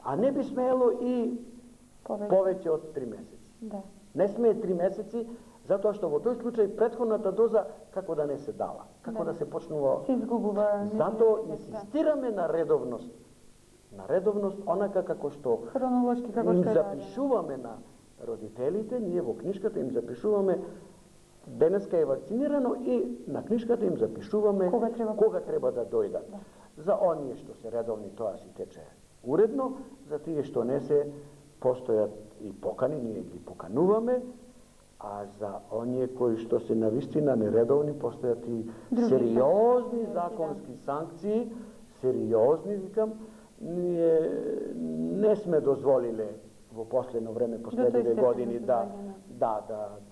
а не би смеело и повеќе од 3 месеци. Да. Не смее 3 месеци, затоа што во тој случај претходната доза како да не се дава, како да се почнува. Се изгубува. Затоа инсистираме на редовност. На редовност, онака како што хронолошки како им што запишуваме на родителите, ние во книжката им запишуваме денеска е вакцинирано и на книжката им запишуваме кога треба да дојдат. Да. За оние што се редовни, тоа си тече уредно, за тие што не се, постојат и покани, ние ги покануваме, а за оние кои што се навистина нередовни, постојат и сериозни законски санкции, сериозни, викам, ние не сме дозволиле во последно време, последните години, да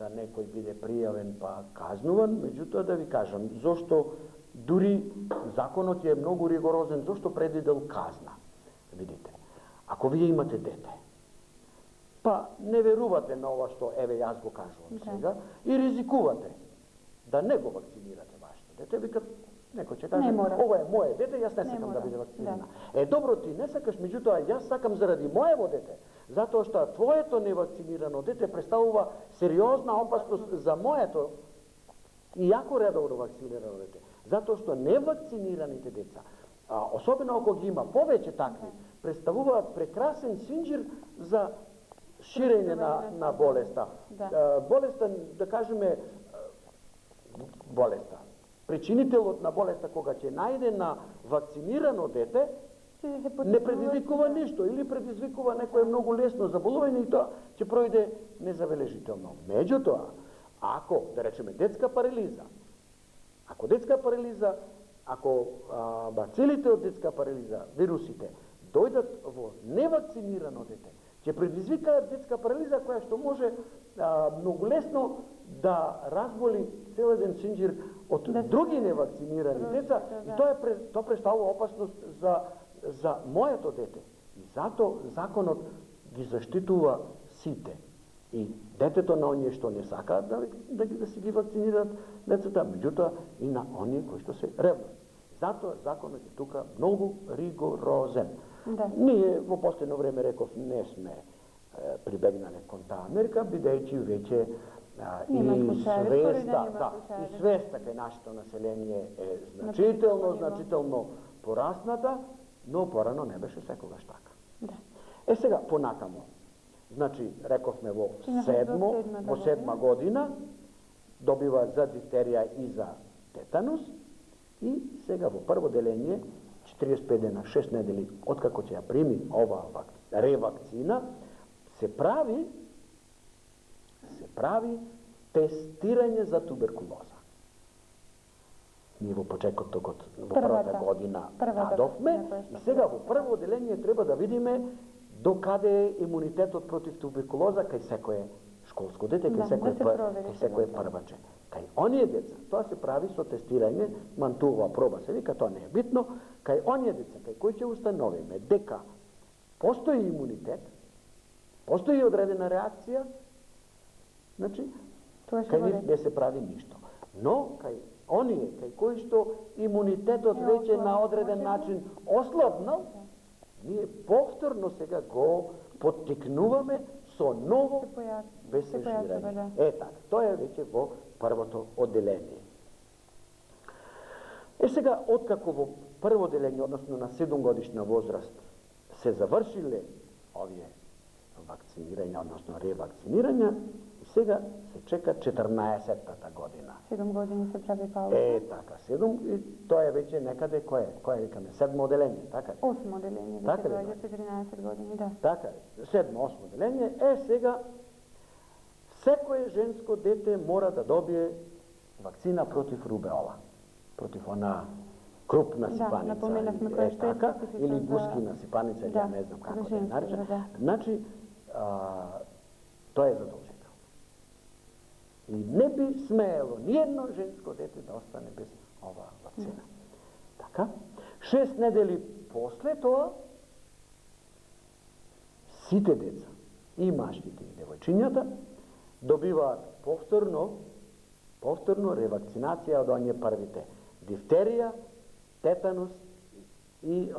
некој биде пријавен па казнуван, меѓутоа да ви кажам, зошто дури законот е многу ригорозен, зошто предвидел казна. Видите, ако вие имате дете, па не верувате на ова што еве јас го кажувам сега и ризикувате да не го вакцинирате вашето дете, викат, некој ќе каже, ова е моје дете, јас не сакам да биде вакцинирано. Добро, ти не сакаш, меѓутоа јас сакам заради моево дете, затоа што твоето невакцинирано дете представува сериозна опасност за моето иако редовно вакцинирано дете. Затоа што невакцинираните деца, особено ако ги има повеќе такви, представуваат прекрасен синџир за ширење на болеста. Болеста, да кажеме, болеста. Причинителот на болеста кога ќе најде на вакцинирано дете, не предизвикува ништо или предизвикува некое многу лесно заболување и тоа ќе пројде незабележително. Меѓутоа, ако, да речеме, детска парализа, ако бацилите од детска парализа, вирусите, дојдат во невакцинирано дете, ќе предизвикаат детска парализа која што може многу лесно да разболи цел еден синџир од други невакцинирани деца и тоа представува опасност за моето дете. И затоа законот ги заштитува сите. И детето на оние што не сакаат да си ги вакцинираат децата, меѓутоа и на оние кои што се ревности. Затоа законот е тука многу ригорозен. Ние во последно време, реков, не сме прибегнале кон таа мерка, бидејќи веќе и свеста кај нашето население е значително порасната, но порано не беше секогаш така. Сега, понатамо. Значи, рековме во седма година добива за дифтерија и за тетанус и сега во прво деление 45 дена, 6 недели откако ќе ја прими ова ревакцина, се прави тестирање за туберкулоза. Ние во почетокот, во првата година дадовме и сега во прво деление треба да видиме докаде е имунитетот против туберкулоза кај секое школско дете, кај секое прваче. Кај оние деца, тоа се прави со тестирање, мантува проба се вика, тоа не е битно, кај оние деца, кај кои ќе установиме дека постои имунитет, постои одредена реакција, значи, кај нив не се прави ништо. Но, кај оние, кај кои што имунитетот веќе на одреден начин ослабнал, ние повторно сега го поттикнуваме со ново бесежирање. Така, тоа е веќе во првото одделение. Сега, откако во прво деление, односно на 7 годишна возраст, се завршиле овие вакцинирање, односно ревакцинирање, сега се чека 14-тата година. 7 години се прави пауза. Така, 7, и тоа е веќе некаде, кој викаме, 7 одделение, така е? 8 одделение, веќе доаѓа 14 години, да. Така е, 7-8 одделение, сега, секое женско дете мора да добие вакцина против рубеола, против она крупна сипаница, така, или гуски насипаница, или не знам како да нарече. Значи, тоа е задолжително. И не би смеело ниедно женско дете да остане без ова вакцина. Така? 6 недели после тоа, сите деца, и машките и девојчињата, добиваат повторно ревакцинација од оние првите. Дифтерија, тетанус и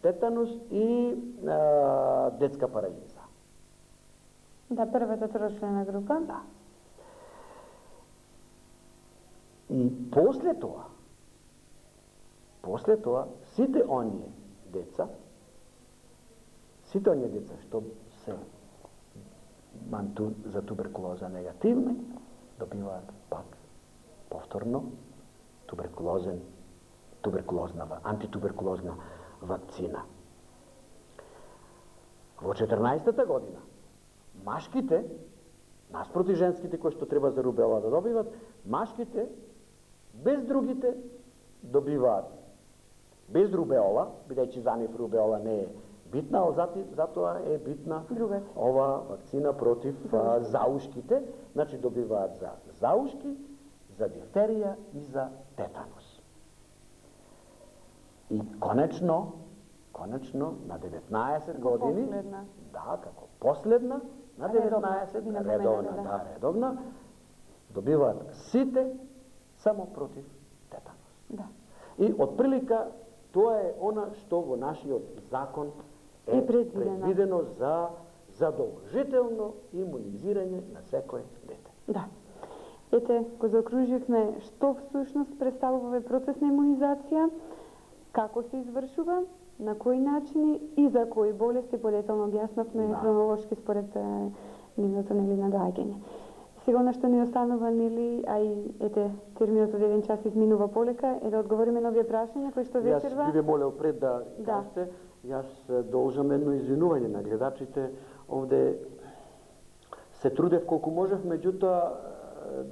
тетанус и детска парализа. Да, првата трочлена група. Да. И после тоа, сите оние деца што се за туберкулоза негативни, добиваат пак повторно антитуберкулозна вакцина. Во 14-та година, машките, наспроти женските кои што треба за рубеола да добиват, машките, без другите, добиваат без рубеола, бидејќи за нив рубеола не е битна, а затоа е битна ова вакцина против заушките, значи добиваат за заушки, за дифтерија и за тетанус. И конечно, на 19 години, да, како последна, на 19 редовна, добиваат сите само против тетанус. Да. И отприлика тоа е она што во нашиот закон е предвидено за задолжително имунизирање на секое дете. Да. Ете, го заокруживме што всушност представува овој процес на имунизација, како се извршува, на кои начини и за кои болести, подетално објаснавме хронолошки според нивното нагаѓање. Сега она што ни останува, а и терминот од 1 час изминува полека, е да одговориме на овие прашања кои што вечерва. Јас би ве молел пред да кажете, јас должам едно извинување на гледачите. Овде се трудев колку можев, меѓутоа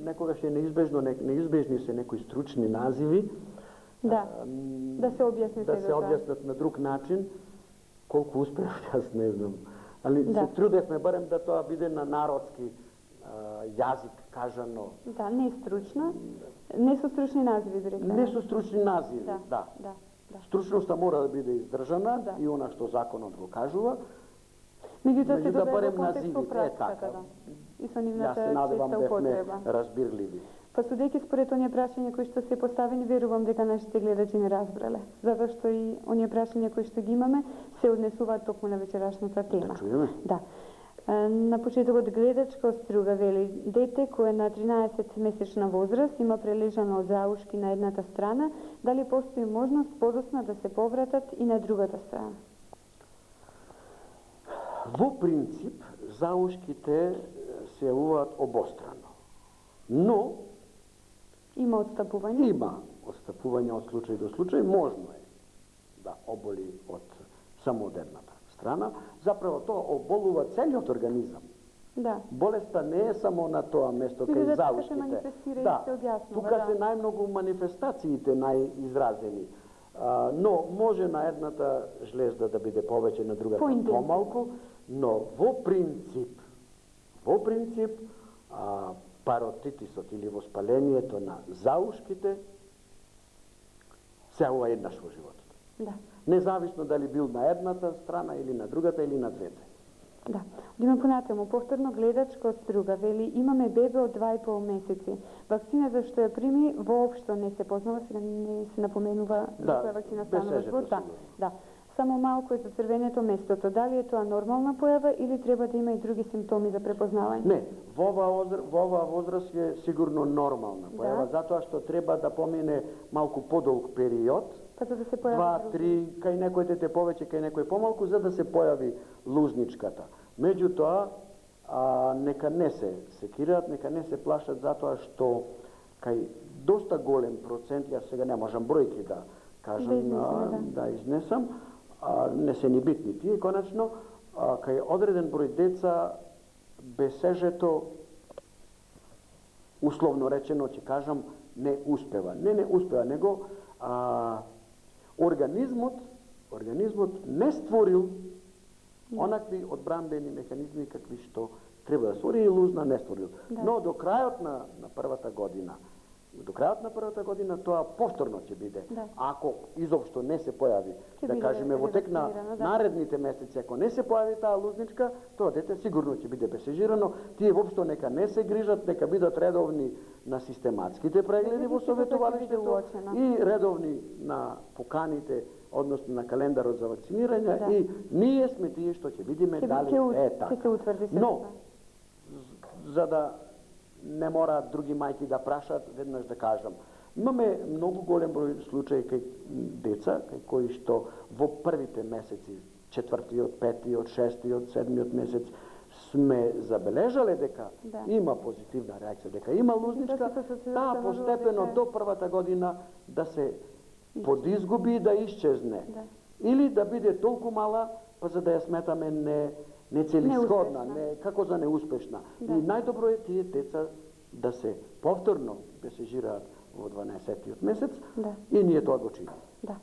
некогаш е неизбежни се некои стручни називи. Да се објасни да се објаснат на друг начин. Колку успеав, јас не знам. Али се трудевме барем да тоа биде на народски јазик кажано. Да, не стручно. Не со стручни називи, би рекла. Не со стручни називи, да. Стручноста мора да биде издржана и она што законот го кажува. Меѓутоа се да додаде барем во контекст називи, поправката, и со нивната Јас се надевам честа употреба. Разбирливи. Па судејќи според оние прашања кои што се поставени, верувам дека нашите гледачи не разбрале, затоа што и оние прашања кои што ги имаме се однесуваат токму на вечерашната тема. Да чуеме. Да. На почетокот гледачка од Струга вели: дете кое на 13-месечна возраст има прележано заушки на едната страна, дали постои можност подоцна да се повратат и на другата страна? Во принцип, заушките се јавуваат обострано. Но има отстапување? Има отстапување од случај до случај. Можно е да оболи само од едната страна. Заправо тоа оболува целиот организам. Да. Болеста не е само на тоа место кај заушките. Тука се најмногу манифестациите најизразени. Но може на едната жлезда да биде повеќе, на другата помалку, но во принцип паротитисот или воспалението на заушките се јавува еднаш во животот. Да. Независно дали бил на едната страна или на другата или на двете. Да. Идеме понатаму. Повторно гледачка од Струга вели: имаме бебе од 2,5 месеци. Вакцина за што ја прими воопшто не се познава, сега не се напоменува за која вакцина станува збор. Да. Само малку е за црвеното местото. Дали е тоа нормална појава или треба да има и други симптоми за препознавање? Не, во оваа возраст е сигурно нормална појава, затоа што треба да помине малку подолг период. За да се појави 2-3, кај некој дете повеќе, кај некој помалку, за да се појави лузничката. Меѓутоа, нека не се секираат, нека не се плашат, затоа што кај доста голем процент, јас сега не можам бројки да кажам, да изнесам, не се ни битни тие, конечно, кај одреден број деца бесежето, условно речено, ќе кажам, не успева. Не успева, него организмот не створил онакви одбранбени механизми какви што треба да створи, и лузна не створил. Но до крајот на првата година, тоа повторно ќе биде. Ако изопшто не се појави, да кажеме во тек на наредните месеци, ако не се појави таа лузничка, тоа дете сигурно ќе биде бесежирано. Тие воопшто нека не се грижат, нека бидат редовни на систематските прегледи во советувалиштето и редовни на поканите односно на календарот за вакцинирање, Да. и ние сме тие што ќе видиме дали е така. Ќе се утврди се. Но, за да не мора други мајки да прашат, веднаш да кажам. Имаме многу голем број случаи кај деца, кај кои што во првите месеци, 4-тиот, 5-тиот, 6-тиот, 7-тиот месец, сме забележале дека има позитивна реакција, дека има лузничка, таа постепено до првата година да се подизгуби и да исчезне. Или да биде толку мала, па за да ја сметаме нецелисходна, како за неуспешна. И најдобро е тие деца да се повторно бесежираат во 12-тиот месец, и ние тоа го чиниме. Да.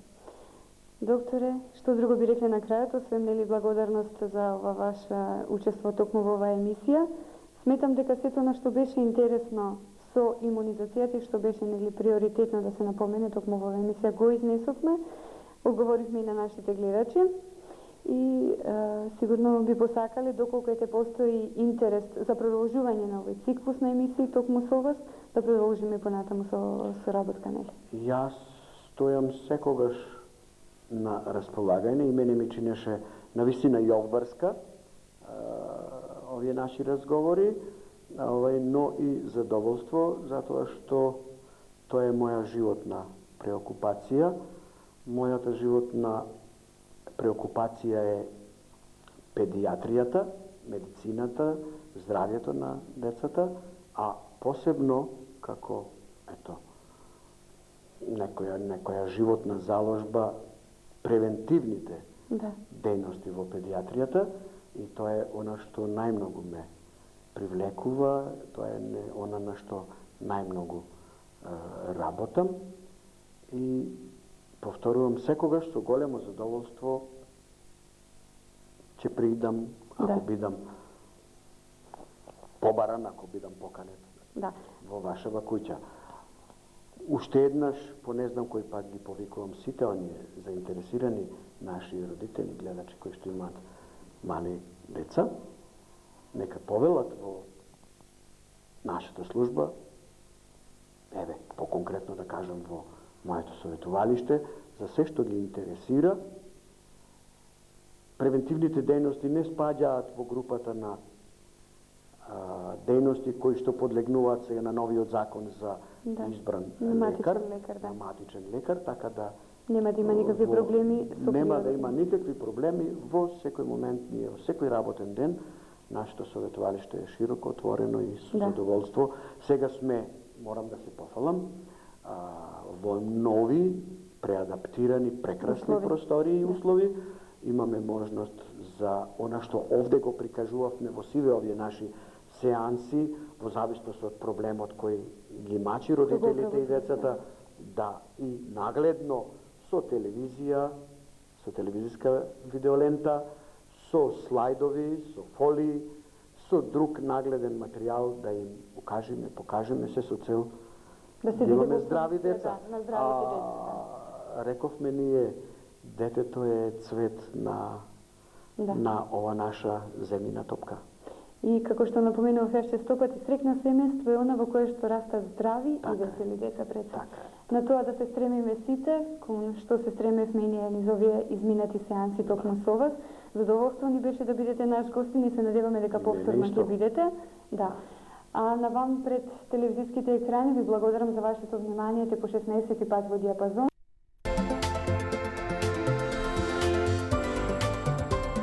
Докторе, што друго би рекле на крајот, освен нели благодарност за ова ваше учество токму во оваа емисија. Сметам дека сето на што беше интересно со имунизацијата и што беше нели приоритетно да се напомене токму во оваа емисија го изнесовме, одговоривме и на нашите гледачи. И сигурно би посакале, доколку ете постои интерес за продолжување на овој циклус на емисии токму со вас, да продолжиме понатаму со работка, нели? Јас стојам секогаш на располагање и мене ми чинеше навистина јовбарска овие наши разговори, но и задоволство, затоа што тоа е моја животна преокупација. Мојата животна преокупација е педијатријата, медицината, здравјето на децата, а посебно како некоја животна заложба превентивните дејности во педијатријата, и тоа е она што најмногу ме привлекува, тоа е она на што најмногу работам, и повторувам секогаш со големо задоволство ќе приидам, ако бидам побаран, ако бидам поканет во вашава куќа. Уште еднаш, по не знам кој пат ги повикувам сите оние заинтересирани наши родители, гледачи кои што имаат мали деца, нека повелат во нашата служба, поконкретно да кажам во моето советувалиште, за се што ги интересира. Превентивните дејности не спаѓаат во групата на дејности кои што подлегнуваат сега на новиот закон за избран лекар, матичен лекар, така да нема да има никакви проблеми со нема да има никакви проблеми во секој момент, ние во секој работен ден. Нашето советувалиште е широко отворено и со задоволство. Сега сме, морам да се пофалам, во нови, преадаптирани, прекрасни простории и услови. Имаме можност за она што овде го прикажувавме во сиве овие наши сеанси, во зависност од проблемот кој ги мачи родителите и децата, да и нагледно со телевизија, со телевизиска видеолента, со слайдови, со фолии, со друг нагледен материјал да им покажеме се со цел да имаме здрави деца. Рековме ние, детето е цвет на ова наша земјина топка. И како што напоменував ја честопати, среќно семејство е она во кое што растат здрави и весели деца пред се. На тоа да се стремиме сите, кон што се стремевме и ние низ овие изминати сеанси токму со вас. Задоволство ни беше да бидете наш гостин и се надеваме дека повторно ќе бидете. Да. А на вам пред телевизиските екрани ви благодарам за вашето внимание по 16 пат во диапазон.